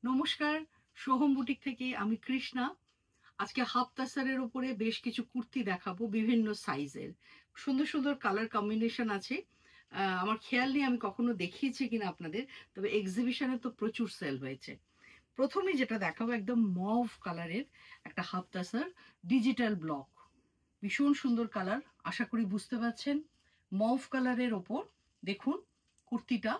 নমস্কার, সোহম বুটিক থেকে আমি কৃষ্ণা। আজকে হাফ তাসারের উপরে বেশ কিছু কুর্তি দেখাবো বিভিন্ন সাইজের। সুন্দর সুন্দর কালার কম্বিনেশন আছে। আমার খেয়াল নেই আমি কখনো দেখিয়েছি কিনা আপনাদের, তবে এক্সিবিশনে তো প্রচুর সেল হয়েছে। প্রথমে যেটা দেখাবো একদম মভ কালারের একটা হাফ তাসার ডিজিটাল ব্লক। ভীষণ সুন্দর কালার, আশা করি বুঝতে পারছেন। মভ কালারের ওপর দেখুন কুর্তিটা,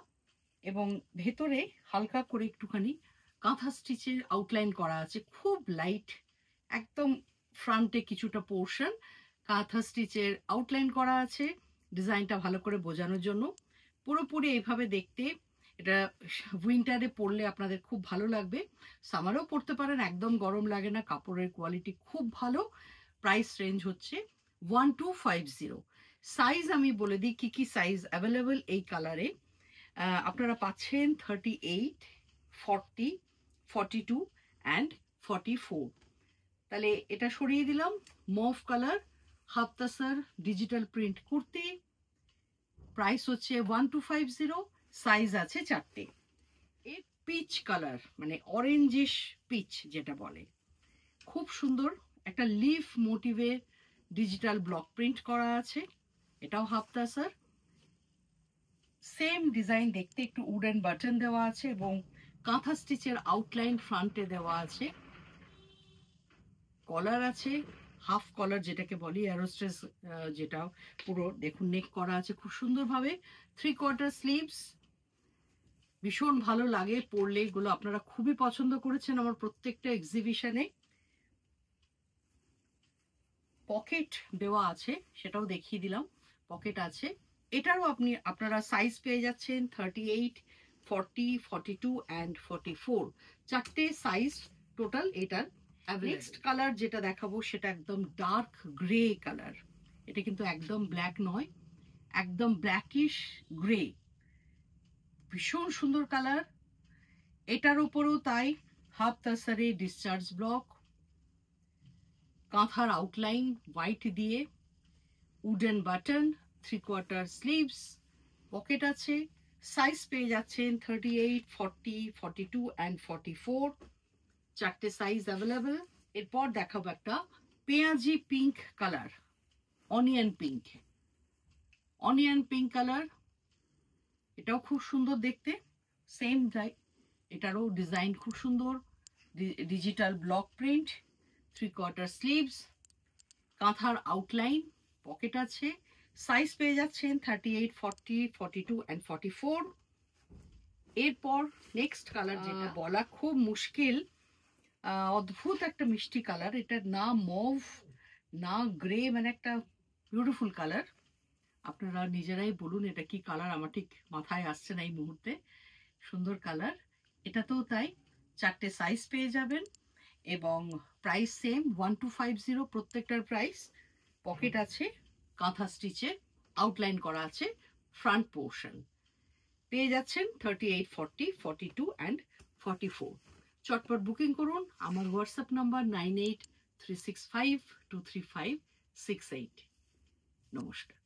এবং ভেতরে হালকা করে একটুখানি কাঁথা স্টিচের আউটলাইন করা আছে, খুব লাইট। একদম ফ্রন্টে কিছুটা পোর্শন কাঁথা স্টিচের আউটলাইন করা আছে, ডিজাইনটা ভালো করে বোঝানোর জন্য। পুরোপুরি এইভাবে দেখতে, এটা উইন্টারে পরলে আপনাদের খুব ভালো লাগবে। সামারেও পরতে পারেন, একদম গরম লাগে না, কাপড়ের কোয়ালিটি খুব ভালো। প্রাইস রেঞ্জ হচ্ছে 1250। সাইজ আমি বলে দিই কি কি সাইজ অ্যাভেলেবল এই কালারে। আপনারা পাচ্ছেন 38, 40, 42 অ্যান্ড 44। তাহলে এটা সরিয়ে দিলাম। Mauve colour half তাসার digital print kurti, price হচ্ছে 1250, সাইজ আছে 4টে। এই পিচ কালার মানে অরেঞ্জিশ পিচ যেটা বলে, খুব সুন্দর একটা লিফ মোটিভে ডিজিটাল ব্লক প্রিন্ট করা আছে, এটাও হাফ তাসার। সেম ডিজাইন দেখতে, একটু উডেন বাটন দেওয়া আছে এবং কাঁথা স্টিচের আউটলাইন ফ্রন্টে দেওয়া আছে। কলার আছে, হাফ কলার যেটাকে বলি, অ্যারোস্ট্রেস, যেটা পুরো দেখুন নেক করা আছে খুব সুন্দরভাবে। 3/4 স্লিভস, ভীষণ ভালো লাগে পরলে, এগুলো আপনারা খুবই পছন্দ করেছেন আমার প্রত্যেকটা এক্সিবিশনে। পকেট দেওয়া আছে, সেটাও দেখিয়ে দিলাম, পকেট আছে। এটারও আপনারা সাইজ পেয়ে যাচ্ছেন 38, 40, 42 অ্যান্ড 44, 4টে সাইজ টোটাল এটার। নেক্সট কালার যেটা দেখাবো সেটা একদম ডার্ক গ্রে কালার। এটা কিন্তু একদম ব্ল্যাক নয়, একদম ব্ল্যাকিশ গ্রে, ভীষণ সুন্দর কালার। এটার উপরেও তাই, হাফ তাসারে ডিসচার্জ ব্লক, কাঁথার আউটলাইন হোয়াইট দিয়ে, উডেন বাটন, 3/4 স্লিভস, পকেট আছে। সাইজ পেয়ে যাচ্ছেন 38, 40, 42 অ্যান্ড 44, 4টে সাইজ অ্যাভেলেবেল। এরপর দেখাবো একটা পেঁয়াজি pink colour, onion pink, onion pink colour, এটাও খুব সুন্দর দেখতে। সেম এটারও ডিজাইন খুব সুন্দর, ডিজিটাল ব্লক প্রিন্ট, 3/4 স্লিভস, কাঁথার আউটলাইন, পকেট আছে। সাইজ পেয়ে যাচ্ছেন 38, 40, 42 অ্যান্ড 44। এরপর নেক্সট কালার যেটা বলা খুব মুশকিল, অদ্ভুত একটা মিষ্টি কালার, এটার না মভ না গ্রে, মানে একটা বিউটিফুল কালার। আপনারা নিজেরাই বলুন এটা কি কালার, আমার ঠিক মাথায় আসছে না এই মুহূর্তে। সুন্দর কালার, এটাতেও তাই, 4টে সাইজ পেয়ে যাবেন এবং প্রাইস সেম 1250 প্রত্যেকটার প্রাইস। পকেট আছে, কাঁথা স্টিচে আউটলাইন করা আছে ফ্রন্ট পোর্শন। পেয়ে যাচ্ছেন 38, 40, 42 অ্যান্ড 44। চটপট বুকিং করুন। আমার হোয়াটসঅ্যাপ নাম্বার 9836523568। নমস্কার।